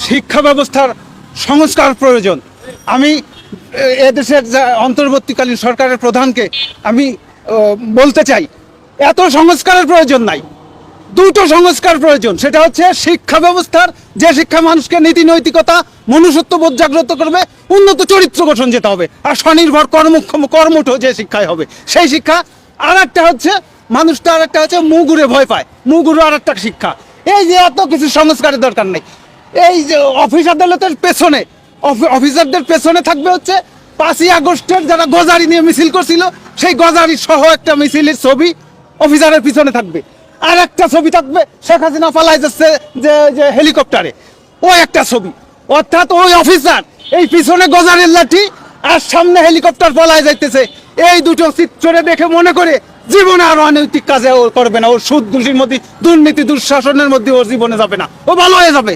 শিক্ষা ব্যবস্থার সংস্কার প্রয়োজন। আমি এদেশের অন্তর্বর্তীকালীন সরকারের প্রধানকে আমি বলতে চাই, এত সংস্কারের প্রয়োজন নাই, দুটো সংস্কার প্রয়োজন। সেটা হচ্ছে শিক্ষা ব্যবস্থার, যে শিক্ষা মানুষকে নীতি নৈতিকতা মনুষ্যত্ববোধ জাগ্রত করবে, উন্নত চরিত্র গঠন যেতে হবে, আর স্বনির্ভর কর্মঠ যে শিক্ষায় হবে সেই শিক্ষা। আর একটা হচ্ছে মানুষটা, আর একটা হচ্ছে মুগুরে ভয় পায়, মুগুরু আর একটা শিক্ষা। এই যে এত কিছু সংস্কারের দরকার নেই। এই যে অফিস আদালতের পেছনে, অফিসারদের পেছনে থাকবে হচ্ছে 5ই আগস্টের যারা গজারি নিয়ে মিছিল করছিল, সেই গজারি সহ একটা মিছিলের ছবি অফিসারের পিছনে থাকবে। আর একটা ছবি থাকবে শেখ হাসিনা পালাই যাচ্ছে যে হেলিকপ্টারে, ওই একটা ছবি। অর্থাৎ ওই অফিসার, এই পিছনে গজারের লাঠি আর সামনে হেলিকপ্টার পালাই যাইতেছে, এই দুটো চিত্রে দেখে মনে করে জীবনে আর অনৈতিক কাজে ও করবে না, ওর সুদ ঘুষির মধ্যে, দুর্নীতি দুঃশাসনের মধ্যে ওর জীবনে যাবে না, ও ভালো হয়ে যাবে।